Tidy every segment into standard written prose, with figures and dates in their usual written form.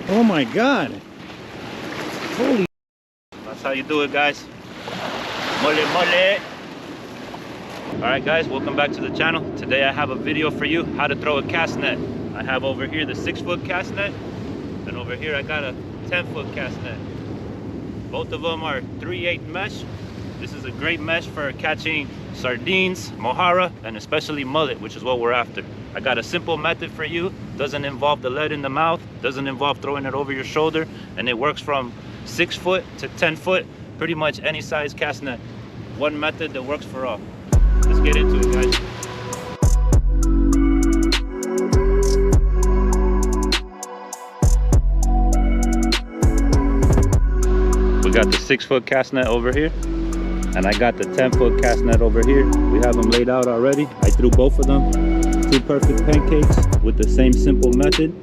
Oh my God. Holy. That's how you do it, guys. Mole mole. Alright guys, welcome back to the channel. Today I have a video for you, how to throw a cast net. I have over here the 6-foot cast net, and over here I got a 10-foot cast net. Both of them are 3/8 mesh. This is a great mesh for catching sardines, mohara, and especially mullet, which is what we're after. I got a simple method for you. Doesn't involve the lead in the mouth, doesn't involve throwing it over your shoulder, and it works from 6 foot to 10 foot, pretty much any size cast net. One method that works for all. Let's get into it, guys. We got the 6-foot cast net over here, and I got the 10-foot cast net over here. We have them laid out already. I threw both of them. 2 perfect pancakes with the same simple method.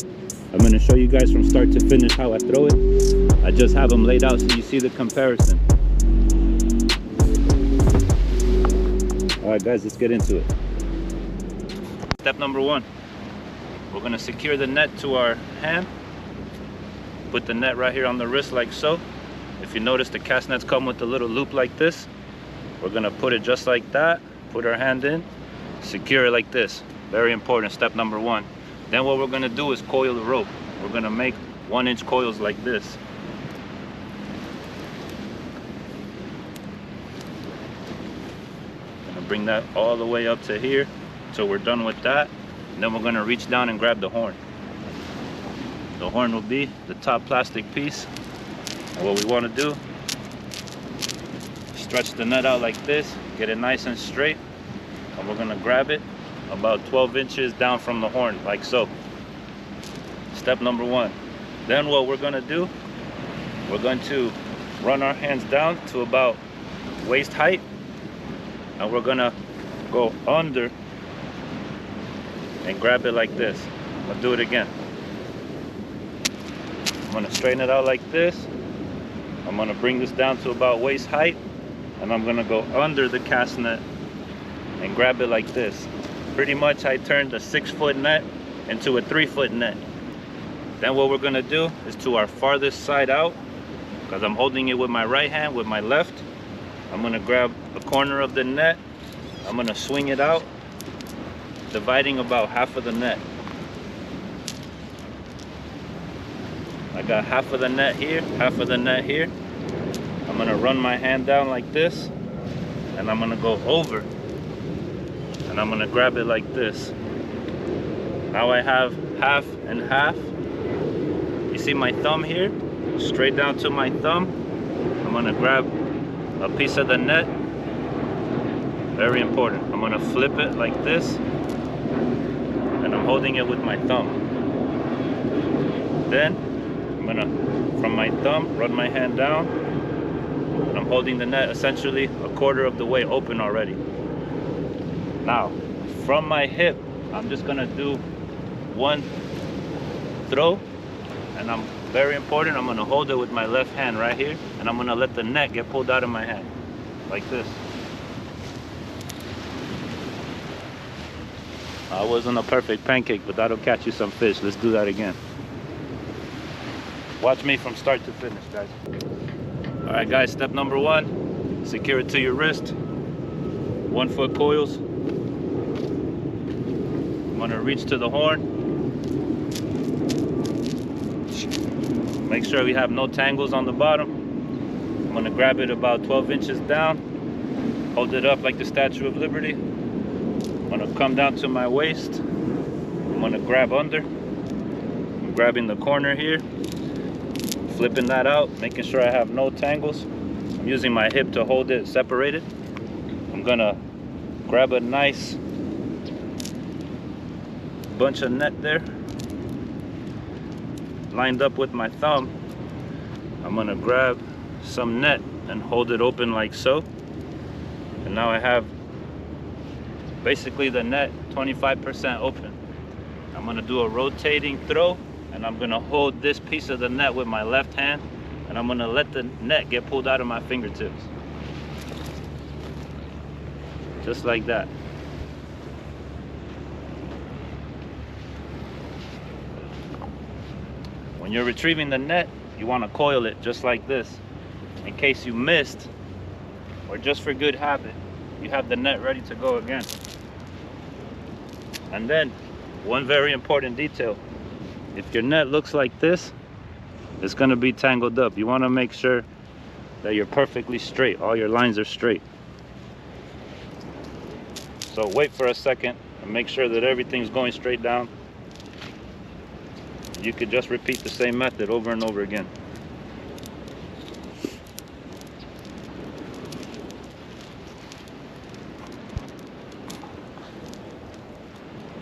I'm going to show you guys from start to finish how I throw it. I just have them laid out so you see the comparison. Alright guys, let's get into it. Step number 1. We're going to secure the net to our hand. Put the net right here on the wrist like so. If you notice, the cast nets come with a little loop like this. We're going to put it just like that. Put our hand in. Secure it like this. Very important, step number 1. Then what we're going to do is coil the rope. We're going to make 1-inch coils like this. Bring that all the way up to here till we're done with that, and then we're going to reach down and grab the horn. The horn will be the top plastic piece, and what we want to do, stretch the net out like this, get it nice and straight, and we're going to grab it about 12 inches down from the horn like so. Step number 1. Then what we're going to do, we're going to run our hands down to about waist height, and we're gonna go under and grab it like this. I'm gonna do it again. I'm gonna straighten it out like this. I'm gonna bring this down to about waist height, and I'm gonna go under the cast net and grab it like this. Pretty much I turned a 6-foot net into a 3-foot net. Then what we're gonna do is to our farthest side out, because I'm holding it with my right hand, with my left, I'm gonna grab a corner of the net. I'm gonna swing it out, dividing about half of the net. I got half of the net here, half of the net here. I'm gonna run my hand down like this, and I'm gonna go over, and I'm gonna grab it like this. Now I have half and half. You see my thumb here? Straight down to my thumb. I'm gonna grab a piece of the net. Very important. I'm gonna flip it like this, and I'm holding it with my thumb. Then I'm gonna, from my thumb, run my hand down, and I'm holding the net essentially a quarter of the way open already. Now, from my hip, I'm just gonna do one throw, and I'm very important, I'm gonna hold it with my left hand right here, and I'm gonna let the net get pulled out of my hand, like this. I wasn't a perfect pancake, but that'll catch you some fish. Let's do that again. Watch me from start to finish, guys. All right, guys, step number 1, secure it to your wrist. 1-foot coils. I'm gonna reach to the horn. Make sure we have no tangles on the bottom. I'm gonna grab it about 12 inches down, hold it up like the Statue of Liberty. I'm gonna come down to my waist. I'm gonna grab under. I'm grabbing the corner here, flipping that out, making sure I have no tangles. I'm using my hip to hold it separated. I'm gonna grab a nice bunch of net there, lined up with my thumb. I'm gonna grab some net and hold it open like so, and now I have basically the net 25% open. I'm gonna do a rotating throw, and I'm gonna hold this piece of the net with my left hand, and I'm gonna let the net get pulled out of my fingertips. Just like that. When When you're retrieving the net, you want to coil it just like this. In case you missed, or just for good habit, you have the net ready to go again. And then, one very important detail. If your net looks like this, it's going to be tangled up. You want to make sure that you're perfectly straight. All your lines are straight. So wait for a second and make sure that everything's going straight down. You could just repeat the same method over and over again.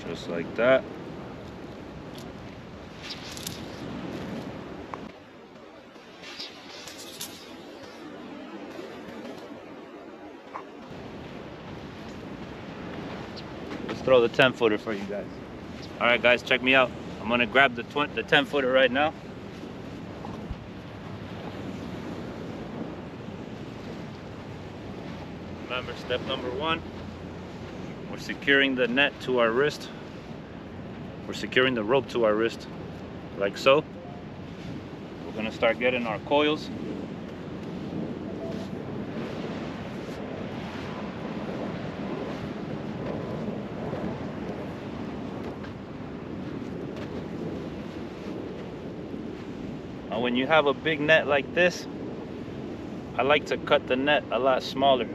Just like that. Let's throw the 10-footer for you guys. All right, guys, check me out. I'm gonna grab the 10-footer right now. Remember, step number 1, we're securing the net to our wrist. We're securing the rope to our wrist, like so. We're gonna start getting our coils. Now, when you have a big net like this, I like to cut the net a lot smaller.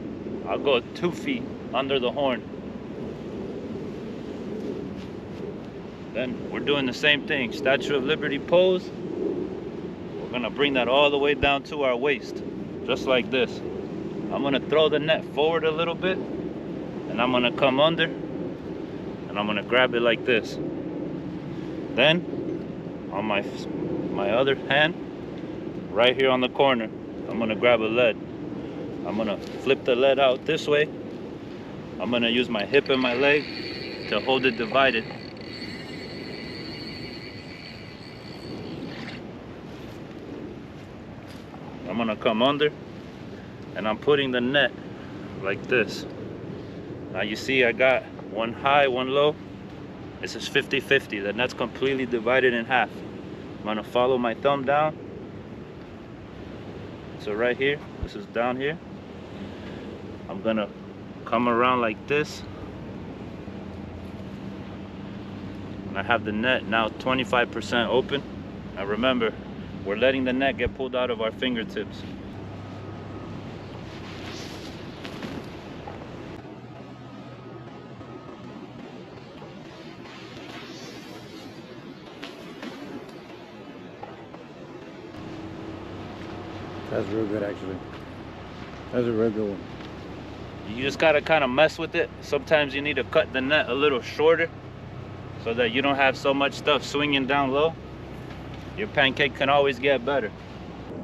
I'll go 2 feet under the horn. Then we're doing the same thing, Statue of Liberty pose. We're gonna bring that all the way down to our waist, just like this. I'm gonna throw the net forward a little bit, and I'm gonna come under, and I'm gonna grab it like this. Then, on my other hand, right here on the corner, I'm gonna grab a lead. I'm gonna flip the lead out this way. I'm gonna use my hip and my leg to hold it divided. I'm gonna come under, and I'm putting the net like this. Now you see I got one high, one low. This is 50-50. The net's completely divided in half. I'm gonna follow my thumb down. So right here, this is down here. I'm gonna come around like this. And I have the net now 25% open. Now remember, we're letting the net get pulled out of our fingertips. That's real good, actually. That's a real good one. You just gotta kind of mess with it. Sometimes you need to cut the net a little shorter so that you don't have so much stuff swinging down low. Your pancake can always get better.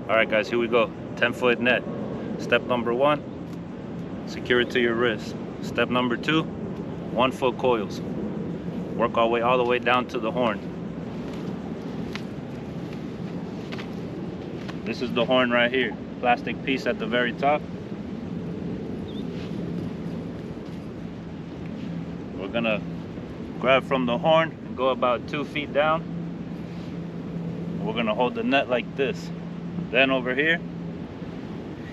All right, guys, here we go. 10-foot net. Step number 1, secure it to your wrist. Step number 2, 1-foot coils. Work our way all the way down to the horn. This is the horn right here. Plastic piece at the very top. We're gonna grab from the horn and go about 2 feet down. We're gonna hold the net like this. Then over here,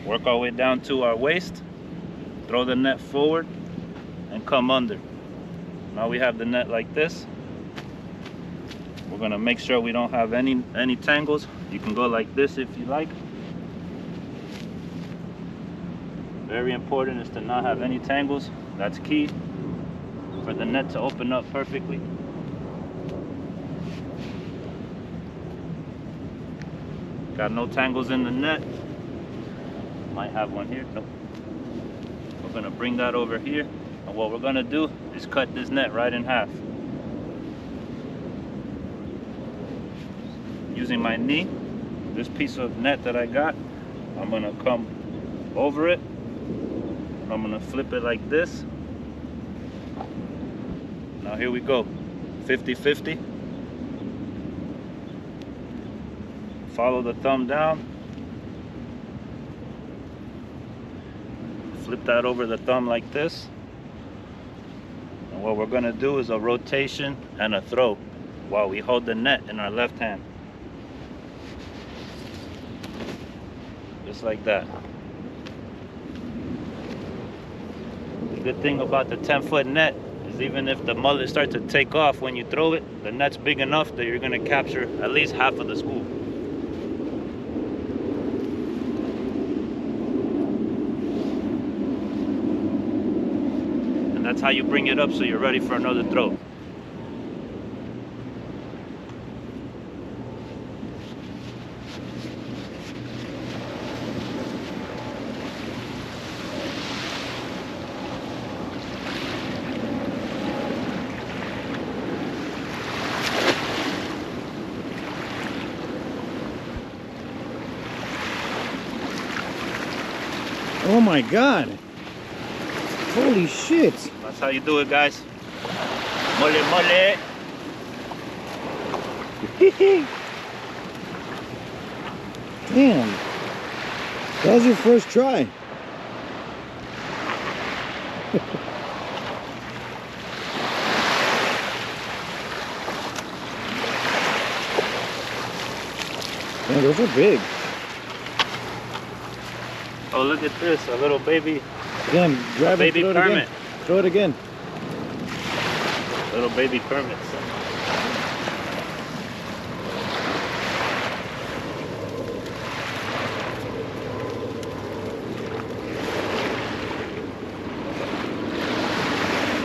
work our way down to our waist, throw the net forward, and come under. Now we have the net like this. We're gonna make sure we don't have any tangles. You can go like this if you like. Very important is to not have any tangles. That's key for the net to open up perfectly. Got no tangles in the net. Might have one here. Nope. We're gonna bring that over here, and what we're gonna do is cut this net right in half. Using my knee, this piece of net that I got, I'm gonna come over it, and I'm gonna flip it like this. Now here we go, 50-50. Follow the thumb down. Flip that over the thumb like this. And what we're gonna do is a rotation and a throw while we hold the net in our left hand. just like that. The good thing about the 10-foot net is even if the mullet starts to take off when you throw it, the net's big enough that you're gonna capture at least half of the school. And that's how you bring it up so you're ready for another throw. Oh my God. Holy shit. That's how you do it, guys. Mole, mole. Damn. That was your first try. Man, those are big. Oh, look at this, a little baby. Again, grab it, baby throw it permit. again. Throw it again. Little baby permits.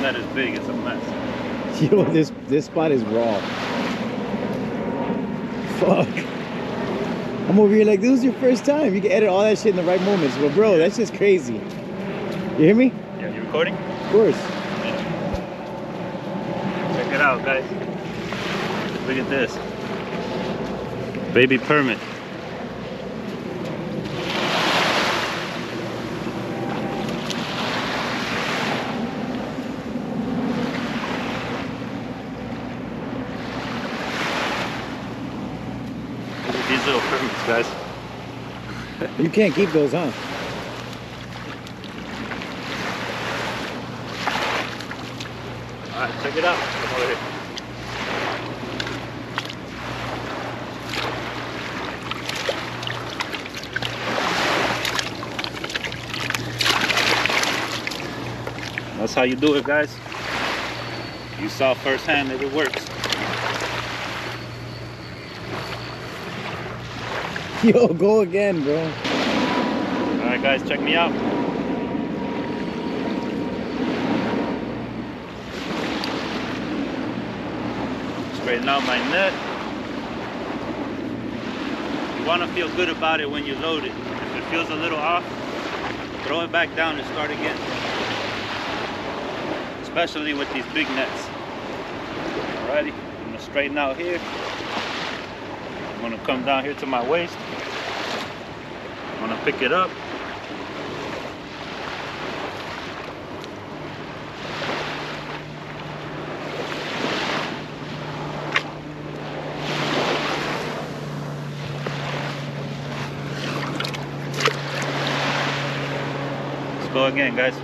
Not as big, it's a mess. Yo, this spot is raw. Fuck. I'm over here like, this was your first time. You can edit all that shit in the right moments. But bro, that's just crazy. You hear me? Yeah, you recording? Of course. Check it out, guys. Look at this. Baby permit. Look at these little permits, guys. You can't keep those, huh? Alright, check it out. Come over here. That's how you do it, guys. You saw firsthand that it works. Yo, go again, bro. Alright guys, check me out. Straighten out my net. You want to feel good about it when you load it. If it feels a little off, throw it back down and start again. Especially with these big nets. Alrighty, I'm going to straighten out here. I'm going to come down here to my waist. I'm going to pick it up. Let's go again, guys.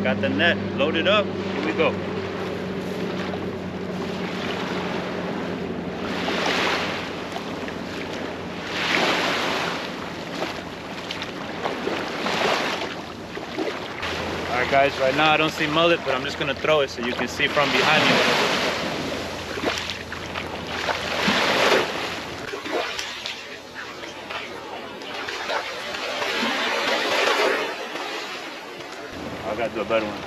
Got the net loaded up. Here we go. Alright guys, right now I don't see mullet, but I'm just gonna throw it so you can see from behind me what it is. I gotta do a better one.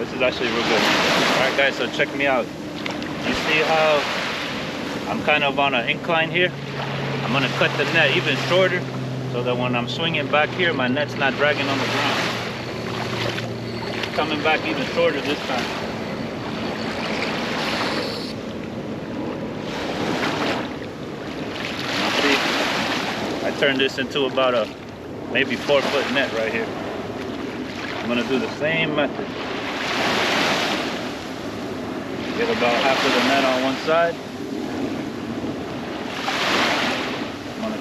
This is actually real good. Alright guys, so check me out. You see how I'm kind of on an incline here? I'm gonna cut the net even shorter so that when I'm swinging back here, my net's not dragging on the ground. Coming back even shorter this time. See, I turned this into about a maybe 4-foot net right here. I'm gonna do the same method. Get about half of the net on one side.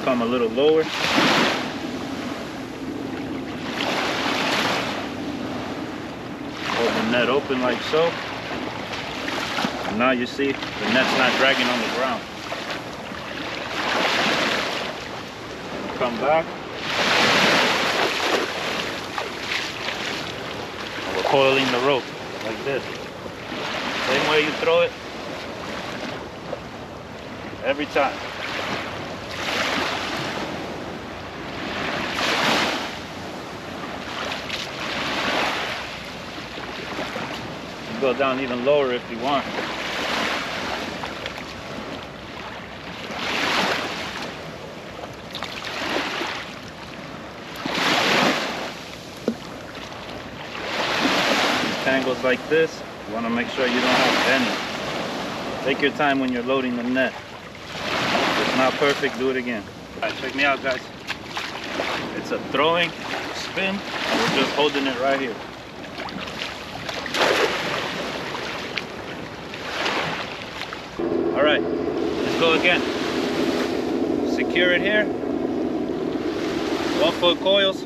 come a little lower. Hold the net open like so. And now you see the net's not dragging on the ground. Come back. And we're coiling the rope like this. Same way you throw it every time. You go down even lower if you want. Tangles like this, you want to make sure you don't have any. Take your time when you're loading the net. If it's not perfect, do it again. Alright, check me out, guys. It's a throwing spin, and we're just holding it right here. Alright, let's go again. Secure it here. 1 foot coils.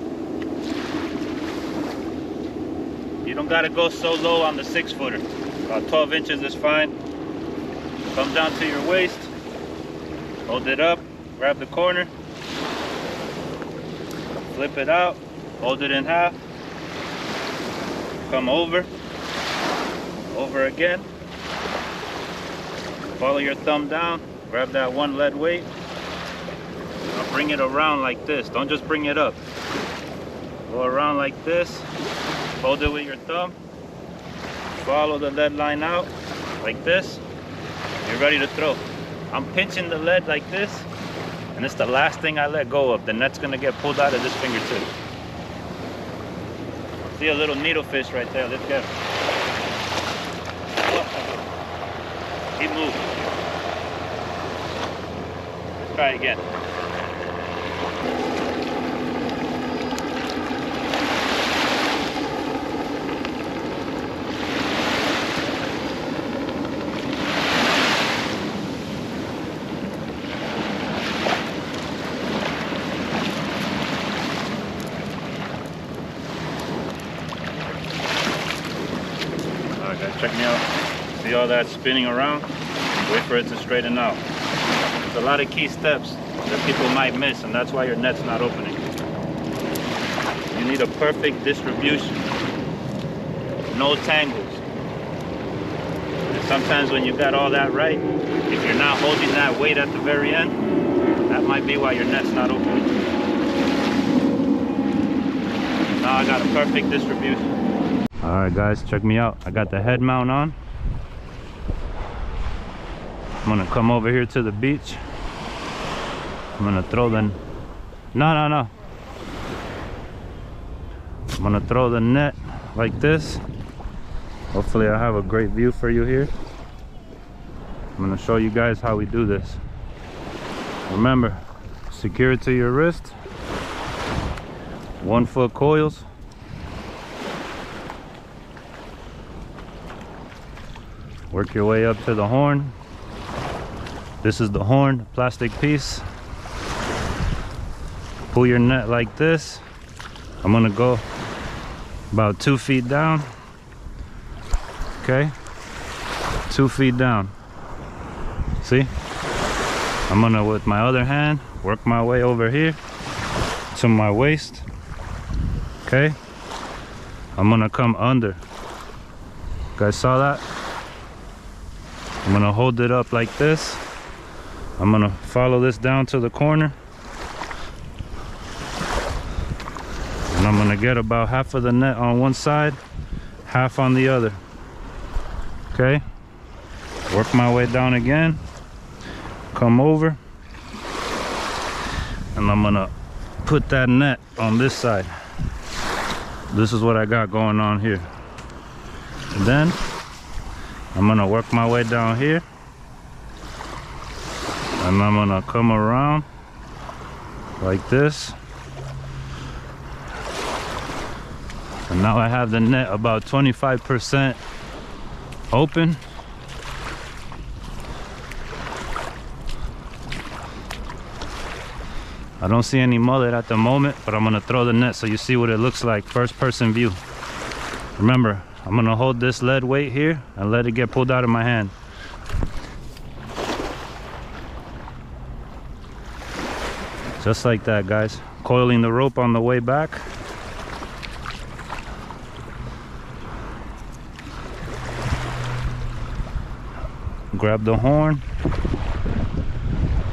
You don't gotta go so low on the 6 footer. About 12 inches is fine. Come down to your waist. Hold it up. Grab the corner. Flip it out. Hold it in half. Come over. Over again. Follow your thumb down. Grab that one lead weight. Now bring it around like this. Don't just bring it up. Go around like this. Hold it with your thumb. Follow the lead line out like this. You're ready to throw. I'm pinching the lead like this, and it's the last thing I let go of. The net's gonna get pulled out of this fingertip. See a little needlefish right there. Let's get it. Keep moving. Let's try again. Alright guys, check me out. See all that spinning around? Wait for it to straighten out. There's a lot of key steps that people might miss, and that's why your net's not opening. You need a perfect distribution. No tangles. And sometimes when you've got all that right, if you're not holding that weight at the very end, that might be why your net's not opening. Now I got a perfect distribution. Alright guys, check me out. I got the head mount on. I'm gonna come over here to the beach. I'm gonna throw the... No. I'm gonna throw the net like this. Hopefully I have a great view for you here. I'm gonna show you guys how we do this. Remember, secure it to your wrist. 1 foot coils. Work your way up to the horn. This is the horn, plastic piece. Pull your net like this. I'm gonna go about 2 feet down. Okay, 2 feet down. See? I'm gonna, with my other hand, work my way over here to my waist. Okay, I'm gonna come under. You guys saw that? I'm gonna hold it up like this. I'm gonna follow this down to the corner. And I'm gonna get about half of the net on one side, half on the other. Okay? Work my way down again. Come over. And I'm gonna put that net on this side. This is what I got going on here. And then I'm gonna work my way down here, and I'm gonna come around like this. And now I have the net about 25% open. I don't see any mullet at the moment, but I'm gonna throw the net so you see what it looks like, first person view. Remember, I'm gonna hold this lead weight here and let it get pulled out of my hand. Just like that, guys. Coiling the rope on the way back. Grab the horn,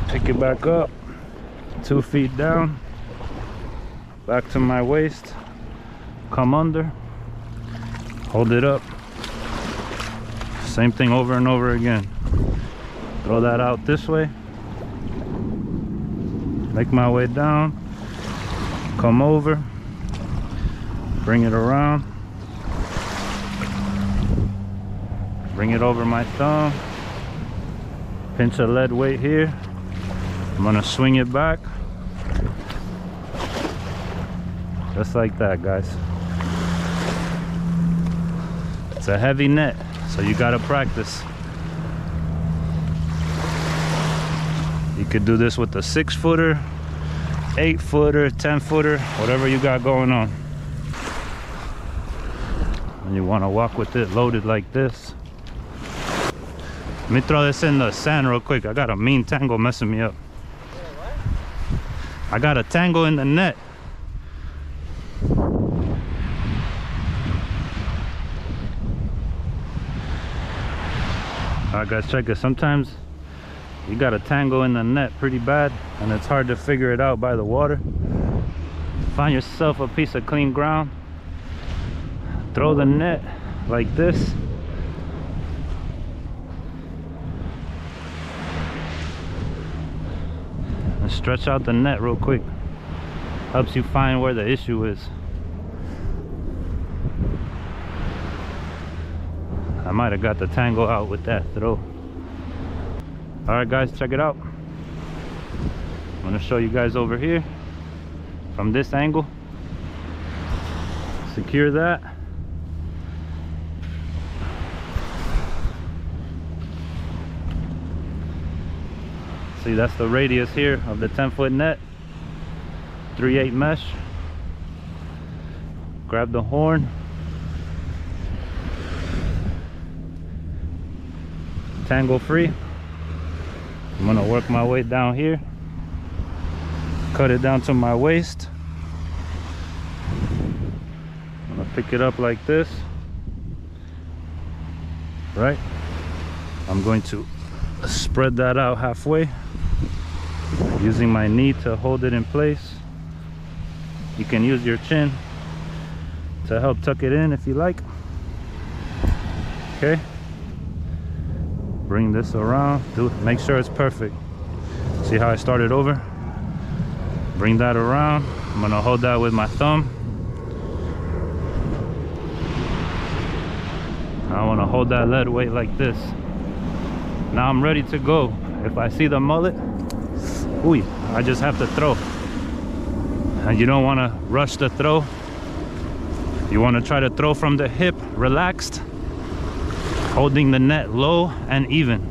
pick it back up, 2 feet down, back to my waist, come under, hold it up. Same thing over and over again. Throw that out this way, make my way down, come over, bring it around, bring it over my thumb, pinch a lead weight here. I'm gonna swing it back. Just like that, guys. It's a heavy net, so you gotta practice. You could do this with a 6-footer, 8-footer, 10-footer, whatever you got going on. And you wanna walk with it loaded like this. Let me throw this in the sand real quick. I got a mean tangle messing me up. I got a tangle in the net. Alright guys, check it. Sometimes you got a tangle in the net pretty bad and it's hard to figure it out by the water. Find yourself a piece of clean ground. Throw the net like this. Stretch out the net real quick. Helps you find where the issue is. I might have got the tangle out with that throw. Alright guys, check it out. I'm gonna show you guys over here from this angle. Secure that. See, that's the radius here of the 10-foot net. 3/8 mesh. Grab the horn. Tangle free. I'm gonna work my way down here. Cut it down to my waist. I'm gonna pick it up like this. Right? I'm going to spread that out halfway, using my knee to hold it in place. You can use your chin to help tuck it in if you like. Okay, bring this around, make sure it's perfect. See how I started over? Bring that around. I'm gonna hold that with my thumb. I want to hold that lead weight like this. Now I'm ready to go. If I see the mullet, ooh, I just have to throw. And you don't want to rush the throw. You want to try to throw from the hip, relaxed, holding the net low and even.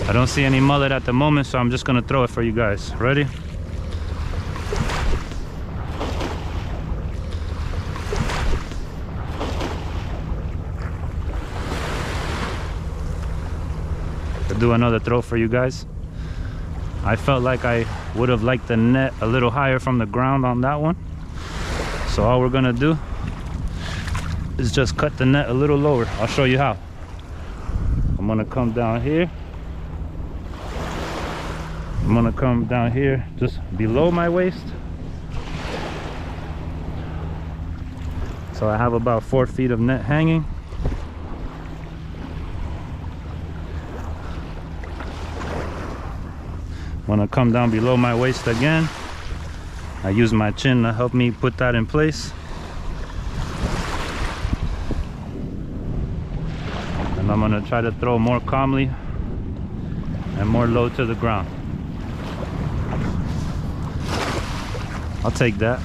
I don't see any mullet at the moment, so I'm just gonna throw it for you guys. Ready? Do another throw for you guys. I felt like I would have liked the net a little higher from the ground on that one, so all we're gonna do is just cut the net a little lower. I'll show you how. I'm gonna come down here. I'm gonna come down here just below my waist, so I have about 4 feet of net hanging. I'm gonna come down below my waist again. I use my chin to help me put that in place. And I'm gonna try to throw more calmly and more low to the ground. I'll take that.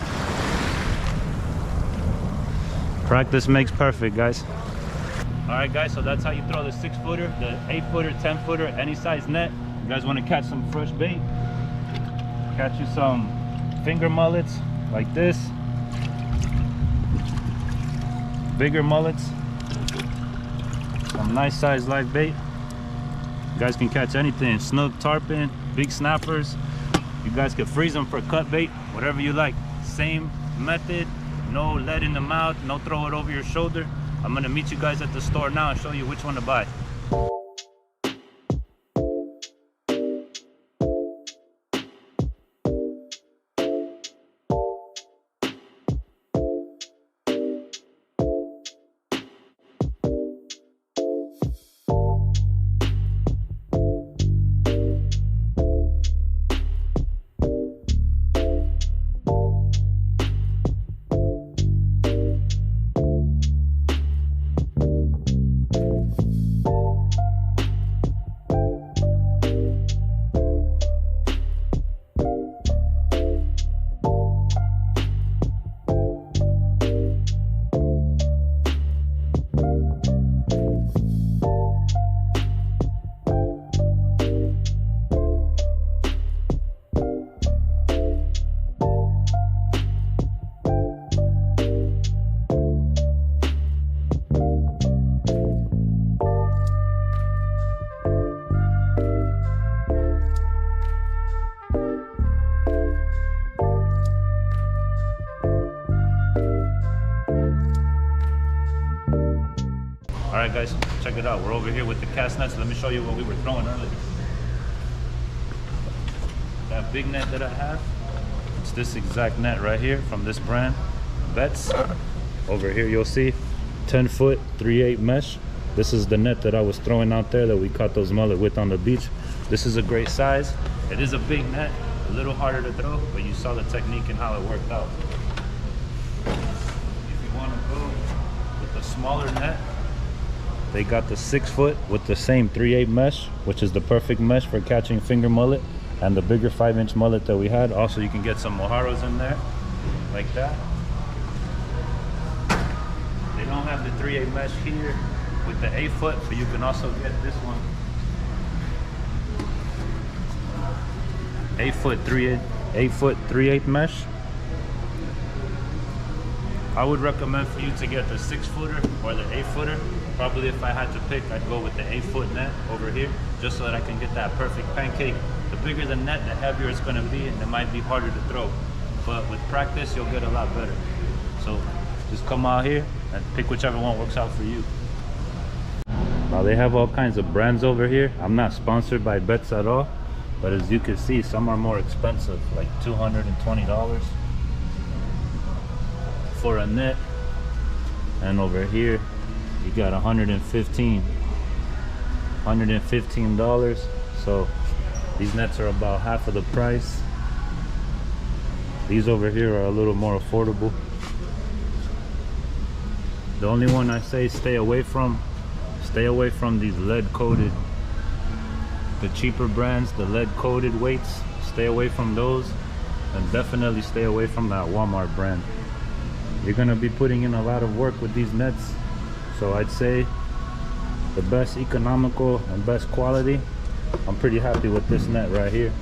Practice makes perfect, guys. All right, guys, so that's how you throw the 6-footer, the 8-footer, 10-footer, any size net. You guys want to catch some fresh bait, catch you some finger mullets like this, bigger mullets, some nice size live bait. You guys can catch anything, snook, tarpon, big snappers. You guys can freeze them for cut bait, whatever you like. Same method, no lead in the mouth, no throw it over your shoulder. I'm gonna meet you guys at the store now and show you which one to buy. Alright guys, check it out. We're over here with the cast nets. Let me show you what we were throwing earlier. That big net that I have, it's this exact net right here from this brand, Vets. Over here you'll see 10-foot 3/8 mesh. This is the net that I was throwing out there that we caught those mullet with on the beach. This is a great size. It is a big net, a little harder to throw, but you saw the technique and how it worked out. If you want to go with the smaller net, they got the 6-foot with the same 3/8 mesh, which is the perfect mesh for catching finger mullet, and the bigger 5-inch mullet that we had. Also, you can get some mojaros in there, like that. They don't have the 3/8 mesh here with the 8-foot, but you can also get this one. 8-foot 3/8 mesh. I would recommend for you to get the 6-footer or the 8-footer. Probably if I had to pick, I'd go with the 8-foot net over here, just so that I can get that perfect pancake. The bigger the net, the heavier it's gonna be, and it might be harder to throw. But with practice, you'll get a lot better. So just come out here and pick whichever one works out for you. Now they have all kinds of brands over here. I'm not sponsored by Bets at all, but as you can see, some are more expensive, like $220 for a net. And over here, you got $115. So these nets are about half of the price. These over here are a little more affordable. The only one I say stay away from these lead coated, the cheaper brands, the lead coated weights. Stay away from those, and definitely stay away from that Walmart brand. You're gonna be putting in a lot of work with these nets. So I'd say the best economical and best quality, I'm pretty happy with this net right here.